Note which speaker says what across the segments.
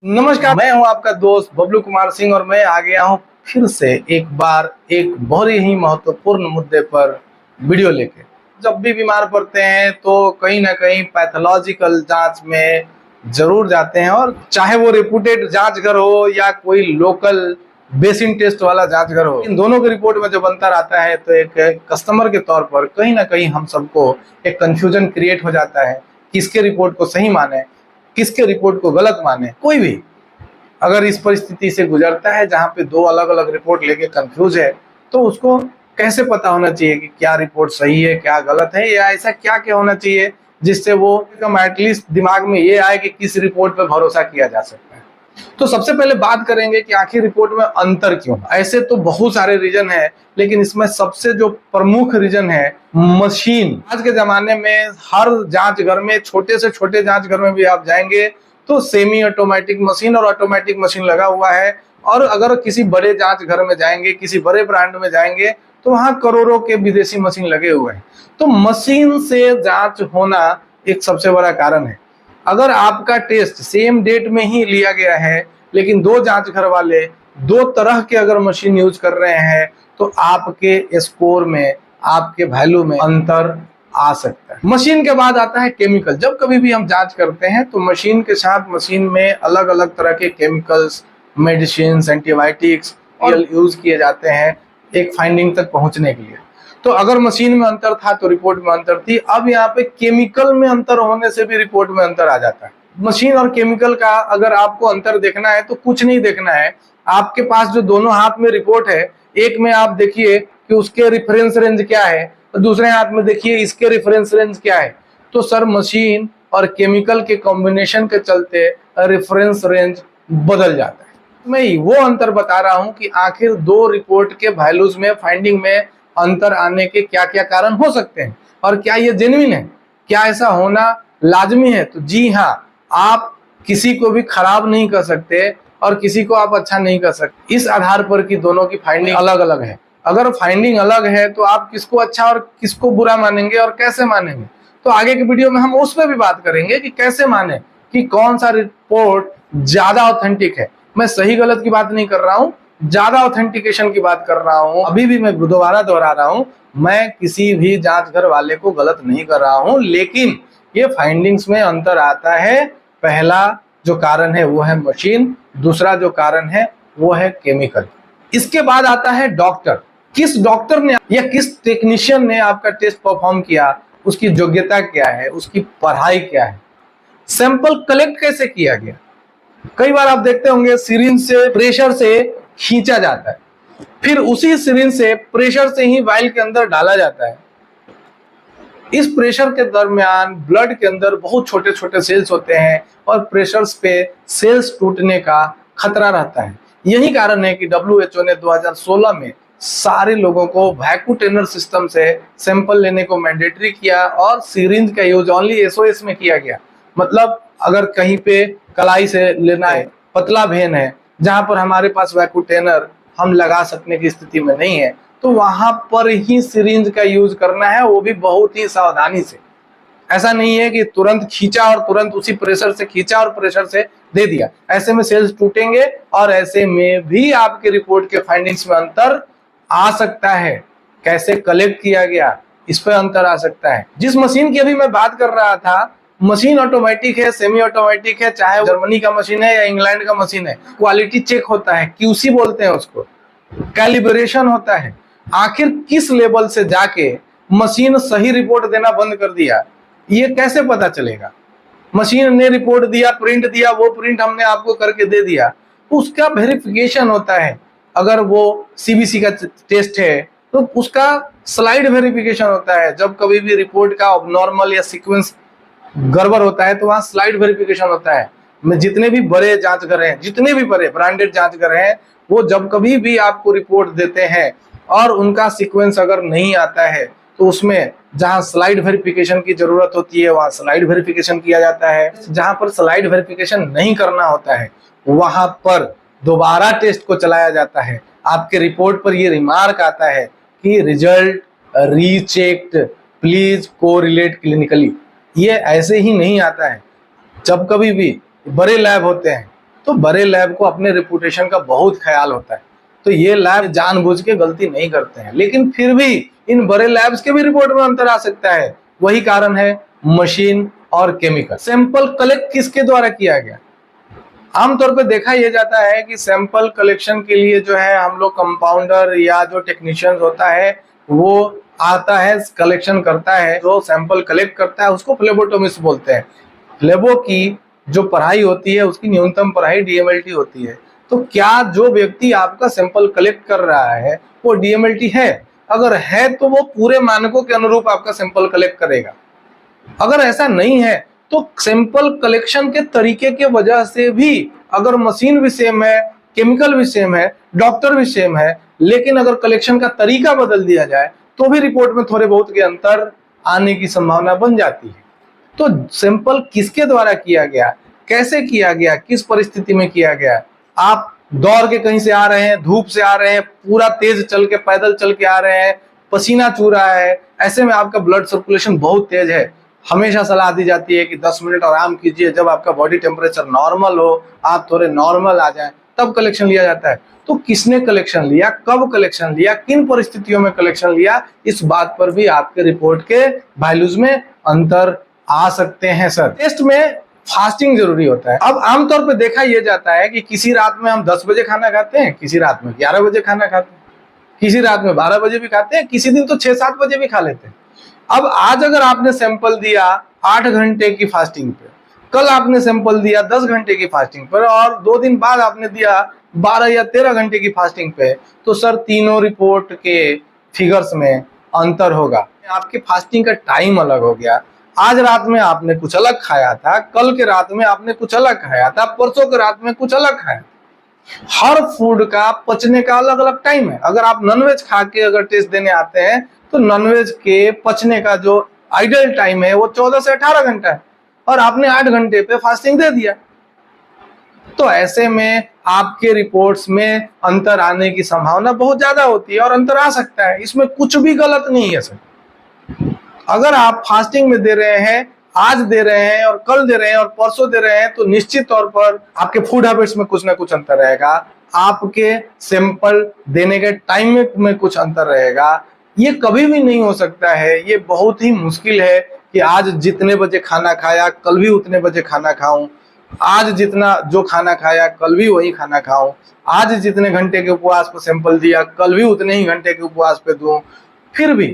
Speaker 1: नमस्कार, मैं हूं आपका दोस्त बबलू कुमार सिंह और मैं आ गया हूं फिर से एक बार एक बहुत ही महत्वपूर्ण मुद्दे पर वीडियो लेके। जब भी बीमार पड़ते हैं तो कहीं ना कहीं पैथोलॉजिकल जांच में जरूर जाते हैं, और चाहे वो रेपुटेड जांच घर हो या कोई लोकल बेसिन टेस्ट वाला जांच घर हो, इन दोनों की रिपोर्ट में जब अंतर आता है तो एक कस्टमर के तौर पर कहीं ना कहीं हम सबको एक कंफ्यूजन क्रिएट हो जाता है। किसके रिपोर्ट को सही माने, किसके रिपोर्ट को गलत माने। कोई भी अगर इस परिस्थिति से गुजरता है जहां पे दो अलग अलग रिपोर्ट लेके कंफ्यूज है, तो उसको कैसे पता होना चाहिए कि क्या रिपोर्ट सही है क्या गलत है, या ऐसा क्या क्या होना चाहिए जिससे वो कम एटलीस्ट दिमाग में ये आए कि किस रिपोर्ट पे भरोसा किया जा सकता है। तो सबसे पहले बात करेंगे कि आखिर रिपोर्ट में अंतर क्यों। ऐसे तो बहुत सारे रीजन है, लेकिन इसमें सबसे जो प्रमुख रीजन है मशीन। आज के जमाने में हर जांच घर में, छोटे से छोटे जांच घर में भी आप जाएंगे तो सेमी ऑटोमेटिक मशीन और ऑटोमेटिक मशीन लगा हुआ है। और अगर किसी बड़े जांच घर में जाएंगे, किसी बड़े ब्रांड में जाएंगे, तो वहां करोड़ों के विदेशी मशीन लगे हुए हैं। तो मशीन से जांच होना एक सबसे बड़ा कारण है। अगर आपका टेस्ट सेम डेट में ही लिया गया है, लेकिन दो जांच घर वाले दो तरह के अगर मशीन यूज कर रहे हैं, तो आपके स्कोर में, आपके वैल्यू में अंतर आ सकता है। मशीन के बाद आता है केमिकल। जब कभी भी हम जांच करते हैं तो मशीन के साथ मशीन में अलग अलग तरह के केमिकल्स, मेडिसिन, एंटीबायोटिक्स और यूज किए जाते हैं एक फाइंडिंग तक पहुंचने के लिए। तो अगर मशीन में अंतर था तो रिपोर्ट में अंतर थी। अब यहाँ पे केमिकल में अंतर होने से भी रिपोर्ट में अंतर आ जाता है। मशीन और केमिकल का अगर आपको अंतर देखना है तो कुछ नहीं देखना है, आपके पास जो दोनों हाथ में रिपोर्ट है, एक में आप देखिए कि उसके रेफरेंस रेंज क्या है, और दूसरे हाथ में देखिए इसके रेफरेंस रेंज क्या है। तो सर मशीन और केमिकल के कॉम्बिनेशन के चलते रेफरेंस रेंज बदल जाता है। मैं वो अंतर बता रहा हूं कि आखिर दो रिपोर्ट के वैल्यूज में, फाइंडिंग में अंतर आने के क्या क्या कारण हो सकते हैं, और क्या ये जेन्युइन है, क्या ऐसा होना लाजमी है। तो जी हाँ, आप किसी को भी खराब नहीं कर सकते और किसी को आप अच्छा नहीं कर सकते इस आधार पर कि दोनों की फाइंडिंग अलग अलग है। अगर फाइंडिंग अलग है तो आप किसको अच्छा और किसको बुरा मानेंगे और कैसे मानेंगे। तो आगे की वीडियो में हम उस पर भी बात करेंगे कि कैसे माने कि कौन सा रिपोर्ट ज्यादा ऑथेंटिक है। मैं सही गलत की बात नहीं कर रहा हूं, ज्यादा ऑथेंटिकेशन की बात कर रहा हूं। अभी भी मैं दोबारा दोहरा रहा हूं, मैं किसी भी जांच घर वाले को गलत नहीं कर रहा हूं, लेकिन ये फाइंडिंग्स में अंतर आता है। पहला जो कारण है वो है मशीन, दूसरा जो कारण है वो है केमिकल। इसके बाद आता है डॉक्टर। किस डॉक्टर ने या किस टेक्नीशियन ने आपका टेस्ट परफॉर्म किया, उसकी योग्यता क्या है, उसकी पढ़ाई क्या है, सैंपल कलेक्ट कैसे किया गया। कई बार आप देखते होंगे सिरिंज से प्रेशर से खींचा जाता है, फिर उसी सिरिंज से प्रेशर से ही वाइल के अंदर डाला जाता है। इस प्रेशर के दरमियान ब्लड के अंदर बहुत छोटे छोटे सेल्स होते हैं और प्रेशर्स पे सेल्स टूटने का खतरा रहता है। यही कारण है कि WHO ने 2016 में सारे लोगों को वैक्यूटेनर सिस्टम से सैंपल लेने को मैंडेटरी किया और सिरिंज का यूज ओनली SOS में किया गया। मतलब अगर कहीं पे कलाई से लेना है, पतला वेन है जहां पर हमारे पास वैक्यूटेनर हम लगा सकने की स्थिति में नहीं है, तो वहां पर ही सिरिंज का यूज करना है, वो भी बहुत ही सावधानी से। ऐसा नहीं है कि तुरंत खींचा और तुरंत उसी प्रेशर से खींचा और प्रेशर से दे दिया। ऐसे में सेल्स टूटेंगे और ऐसे में भी आपके रिपोर्ट के फाइंडिंग्स में अंतर आ सकता है। कैसे कलेक्ट किया गया, इस पर अंतर आ सकता है। जिस मशीन की अभी मैं बात कर रहा था, मशीन ऑटोमेटिक है, सेमी ऑटोमेटिक है, चाहे जर्मनी का मशीन है या इंग्लैंड का मशीन है, क्वालिटी चेक होता है, QC बोलते हैं उसको, कैलिब्रेशन होता है। आखिर किस लेवल से जाके मशीन सही रिपोर्ट देना बंद कर दिया, ये कैसे पता चलेगा। मशीन ने रिपोर्ट दिया, प्रिंट दिया, वो प्रिंट हमने आपको करके दे दिया, उसका वेरिफिकेशन होता है। अगर वो CBC का टेस्ट है तो उसका स्लाइड वेरिफिकेशन होता है। जब कभी भी रिपोर्ट का अबनॉर्मल या सीक्वेंस गड़बड़ होता है तो वहां स्लाइड वेरिफिकेशन होता है। जितने भी बड़े जांच घर हैं, जितने भी बड़े ब्रांडेड जांच घर हैं, वो जब कभी भी आपको रिपोर्ट देते हैं और उनका सीक्वेंस अगर नहीं आता है तो उसमें जहां स्लाइड वेरिफिकेशन की जरूरत होती है वहां स्लाइड वेरिफिकेशन किया जाता है। जहां पर स्लाइड वेरिफिकेशन नहीं करना होता है वहां पर दोबारा टेस्ट को चलाया जाता है। आपके रिपोर्ट पर ये रिमार्क आता है कि रिजल्ट रीचेक्ड, प्लीज कोरिलेट क्लिनिकली। ये ऐसे ही नहीं आता है। जब कभी भी बड़े लैब होते हैं तो बड़े लैब को अपने रेपुटेशन का बहुत ख्याल होता है, तो ये लैब जानबूझ के गलती नहीं करते हैं, लेकिन फिर भी इन बड़े लैब्स के भी रिपोर्ट में अंतर आ सकता है। वही कारण है मशीन और केमिकल। सैंपल कलेक्ट किसके द्वारा किया गया? आमतौर पे देखा यह जाता है कि सैंपल कलेक्शन के लिए जो है हम लोग कंपाउंडर या जो टेक्नीशियन होता है वो आता है, कलेक्शन करता है, जो सैंपल कलेक्ट करता है उसको फ्लेबोटोमिस्ट बोलते हैं। फ्लेबो की जो पढ़ाई होती है उसकी न्यूनतम पढ़ाई डीएमएलटी होती है। तो क्या जो व्यक्ति आपका सैंपल कलेक्ट कर रहा है वो डीएमएलटी है? अगर है तो वो पूरे मानकों के अनुरूप आपका सैंपल कलेक्ट करेगा। अगर ऐसा नहीं है तो सैंपल कलेक्शन के तरीके के वजह से भी, अगर मशीन भी सेम है, केमिकल भी सेम है, डॉक्टर भी सेम है, लेकिन अगर कलेक्शन का तरीका बदल दिया जाए तो भी रिपोर्ट में थोड़े बहुत के अंतर आने की संभावना बन जाती है। तो सैंपल किसके द्वारा किया गया, कैसे किया गया, किस परिस्थिति में किया गया? आप दौड़ के कहीं से आ रहे हैं, धूप से आ रहे हैं, पूरा तेज चल के, पैदल चल के आ रहे हैं, पसीना चू रहा है, ऐसे में आपका ब्लड सर्कुलेशन बहुत तेज है। हमेशा सलाह दी जाती है कि 10 मिनट आराम कीजिए, जब आपका बॉडी टेम्परेचर नॉर्मल हो, आप थोड़े नॉर्मल आ जाएं, तब कलेक्शन लिया जाता है। तो किसने कलेक्शन लिया, कब कलेक्शन लिया, किन परिस्थितियों में कलेक्शन लिया, इस बात पर भी आपके रिपोर्ट के वैल्यूज में अंतर आ सकते हैं सर। टेस्ट में फास्टिंग जरूरी होता है। अब आमतौर पर देखा यह जाता है कि किसी रात में हम 10 बजे खाना खाते हैं, किसी रात में 11 बजे खाना खाते हैं, किसी रात में 12 बजे भी खाते हैं, किसी दिन तो 6-7 बजे भी खा लेते हैं। अब आज अगर आपने सैंपल दिया 8 घंटे की फास्टिंग पे, कल आपने सैंपल दिया 10 घंटे की फास्टिंग पर, और 2 दिन बाद आपने दिया 12 या 13 घंटे की फास्टिंग पे, तो सर तीनों रिपोर्ट के फिगर्स में अंतर होगा। आपके फास्टिंग का टाइम अलग हो गया। आज रात में आपने कुछ अलग खाया था, कल के रात में आपने कुछ अलग खाया था, परसों के रात में कुछ अलग खाया। हर फूड का पचने का अलग अलग टाइम है। अगर आप नॉनवेज खा के अगर टेस्ट देने आते हैं तो नॉनवेज के पचने का जो आइडियल टाइम है वो 14 से 18 घंटा है, और आपने 8 घंटे पे फास्टिंग दे दिया। तो ऐसे में आपके रिपोर्ट्स में अंतर आने की संभावना बहुत ज्यादा होती है, और अंतर आ सकता है, इसमें कुछ भी गलत नहीं है सर। अगर आप फास्टिंग में दे रहे हैं, आज दे रहे हैं और कल दे रहे हैं और परसों दे रहे हैं, तो निश्चित तौर पर आपके फूड हैबिट्स में कुछ ना कुछ अंतर रहेगा, आपके सैंपल देने के टाइम में कुछ अंतर रहेगा। ये कभी भी नहीं हो सकता है, ये बहुत ही मुश्किल है कि आज जितने बजे खाना खाया कल भी उतने बजे खाना खाऊं, आज जितना जो खाना खाया कल भी वही खाना खाऊं, आज जितने घंटे के उपवास पर सैंपल दिया कल भी उतने ही घंटे के उपवास पे दूं। फिर भी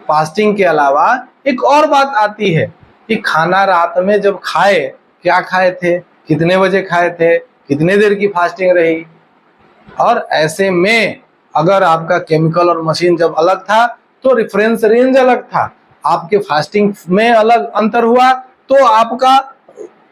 Speaker 1: फास्टिंग के अलावा एक और बात आती है कि खाना रात में जब खाए, क्या खाए थे, कितने बजे खाए थे, कितने देर की फास्टिंग रही, और ऐसे में अगर आपका केमिकल और मशीन जब अलग था तो रेफरेंस रेंज अलग था, आपके फास्टिंग में अलग अंतर हुआ तो आपका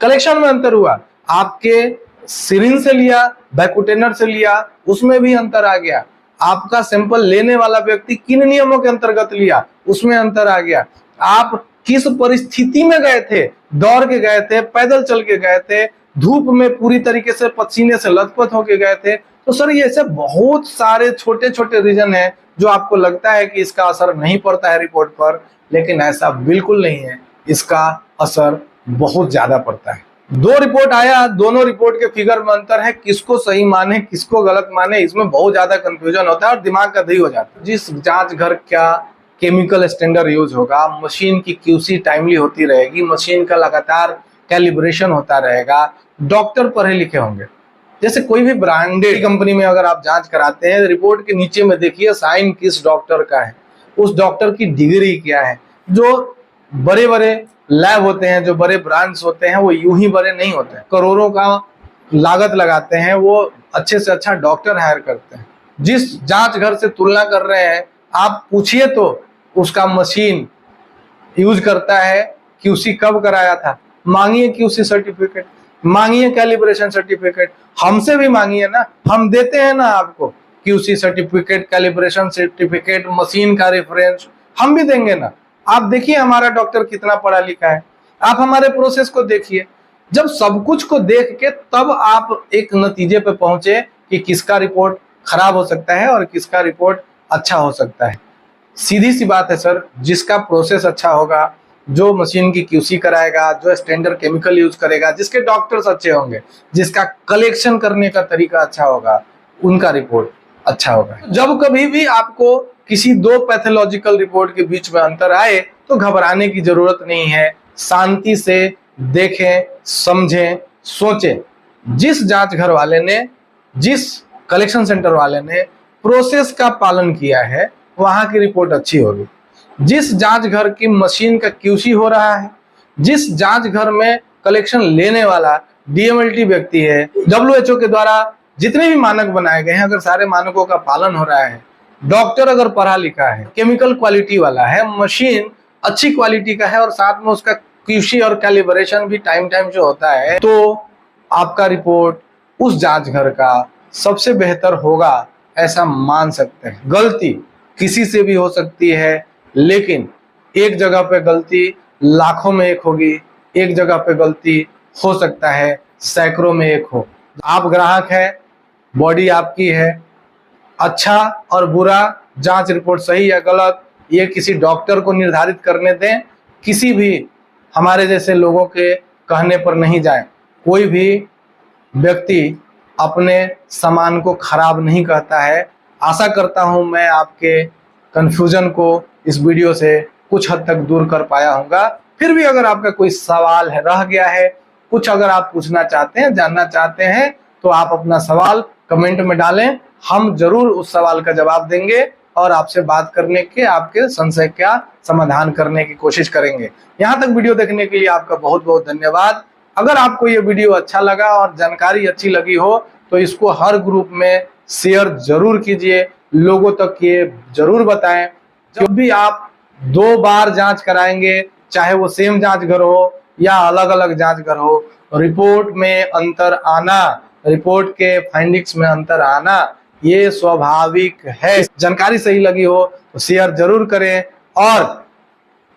Speaker 1: कलेक्शन में अंतर हुआ, आपके सिरिंज से लिया, बैकुटेनर से लिया, उसमें भी अंतर आ गया, आपका सैंपल लेने वाला व्यक्ति किन नियमों के अंतर्गत लिया उसमें अंतर आ गया, आप किस परिस्थिति में गए थे, दौड़ के गए थे, पैदल चल के गए थे, धूप में पूरी तरीके से पसीने से लथपथ होके गए थे। तो सर ये ऐसे बहुत सारे छोटे छोटे रीजन है जो आपको लगता है कि इसका असर नहीं पड़ता है रिपोर्ट पर, लेकिन ऐसा बिल्कुल नहीं है, इसका असर बहुत ज्यादा पड़ता है। 2 रिपोर्ट आया, दोनों रिपोर्ट के फिगर में अंतर है, किसको सही माने किसको गलत माने, इसमें बहुत ज्यादा कंफ्यूजन होता है और दिमाग का दही हो जाता है। जिस जांच घर का केमिकल स्टैंडर्ड यूज होगा, मशीन की क्यूसी टाइमली होती रहेगी, मशीन का लगातार कैलिब्रेशन होता रहेगा, डॉक्टर पढ़े लिखे होंगे। जैसे कोई भी ब्रांडेड कंपनी में अगर आप जांच कराते हैं, रिपोर्ट के नीचे में देखिए साइन किस डॉक्टर का है, उस डॉक्टर की डिग्री क्या है। जो बड़े बड़े लैब होते हैं, जो बड़े ब्रांड्स होते हैं, वो यूं ही बड़े नहीं होते हैं, करोड़ों का लागत लगाते हैं, वो अच्छे से अच्छा डॉक्टर हायर करते हैं। जिस जांच घर से तुलना कर रहे हैं, आप पूछिए तो उसका मशीन यूज करता है, क्यूसी कब कराया था, मांगिए क्यूसी सर्टिफिकेट, मांगिए कैलिब्रेशन सर्टिफिकेट, हमसे भी मांगिए ना, हम देते हैं ना आपको QC certificate, calibration certificate, machine का रेफरेंस हम भी देंगे ना। आप देखिए हमारा डॉक्टर कितना पढ़ा लिखा है, आप हमारे प्रोसेस को देखिए। जब सब कुछ को देख के तब आप एक नतीजे पे पहुंचे कि किसका रिपोर्ट खराब हो सकता है और किसका रिपोर्ट अच्छा हो सकता है। सीधी सी बात है सर, जिसका प्रोसेस अच्छा होगा, जो मशीन की क्यूसी कराएगा, जो स्टैंडर्ड केमिकल यूज करेगा, जिसके डॉक्टर्स अच्छे होंगे, जिसका कलेक्शन करने का तरीका अच्छा होगा, उनका रिपोर्ट अच्छा होगा। जब कभी भी आपको किसी दो पैथोलॉजिकल रिपोर्ट के बीच में अंतर आए तो घबराने की जरूरत नहीं है। शांति से देखें, समझें, सोचें। जिस जांच घर वाले ने, जिस कलेक्शन सेंटर वाले ने प्रोसेस का पालन किया है, वहां की रिपोर्ट अच्छी होगी। जिस जांच घर की मशीन का क्यूसी हो रहा है, जिस जांच घर में कलेक्शन लेने वाला डीएमएलटी व्यक्ति है, डब्ल्यूएचओ के द्वारा जितने भी मानक बनाए गए हैं, अगर सारे मानकों का पालन हो रहा है, डॉक्टर अगर पढ़ा लिखा है, केमिकल क्वालिटी वाला है, मशीन अच्छी क्वालिटी का है और साथ में उसका क्यूसी और कैलिब्रेशन भी टाइम जो होता है, तो आपका रिपोर्ट उस जांच घर का सबसे बेहतर होगा, ऐसा मान सकते हैं। गलती किसी से भी हो सकती है, लेकिन एक जगह पे गलती लाखों में एक होगी, एक जगह पे गलती हो सकता है सैकड़ों में एक हो। आप ग्राहक है, बॉडी आपकी है, अच्छा और बुरा, जांच रिपोर्ट सही या गलत, ये किसी डॉक्टर को निर्धारित करने दें। किसी भी हमारे जैसे लोगों के कहने पर नहीं जाएं। कोई भी व्यक्ति अपने सामान को खराब नहीं कहता है। आशा करता हूं मैं आपके कंफ्यूजन को इस वीडियो से कुछ हद तक दूर कर पाया हूँगा। फिर भी अगर आपका कोई सवाल है, रह गया है, कुछ अगर आप पूछना चाहते हैं, जानना चाहते हैं, तो आप अपना सवाल कमेंट में डालें। हम जरूर उस सवाल का जवाब देंगे और आपसे बात करने के, आपके संशय का समाधान करने की कोशिश करेंगे। यहाँ तक वीडियो देखने के लिए आपका बहुत बहुत धन्यवाद। अगर आपको ये वीडियो अच्छा लगा और जानकारी अच्छी लगी हो तो इसको हर ग्रुप में शेयर जरूर कीजिए, लोगों तक ये जरूर बताएं। जब भी आप 2 बार जांच कराएंगे, चाहे वो सेम जांच घर हो या अलग अलग जांच घर हो, रिपोर्ट में अंतर आना, रिपोर्ट के फाइंडिंग्स में अंतर आना, ये स्वाभाविक है। जानकारी सही लगी हो तो शेयर जरूर करें और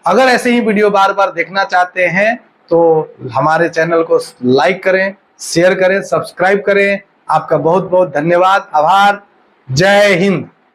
Speaker 1: अगर ऐसे ही वीडियो बार बार देखना चाहते हैं तो हमारे चैनल को लाइक करें, शेयर करें, सब्सक्राइब करें। आपका बहुत बहुत धन्यवाद, आभार। जय हिंद।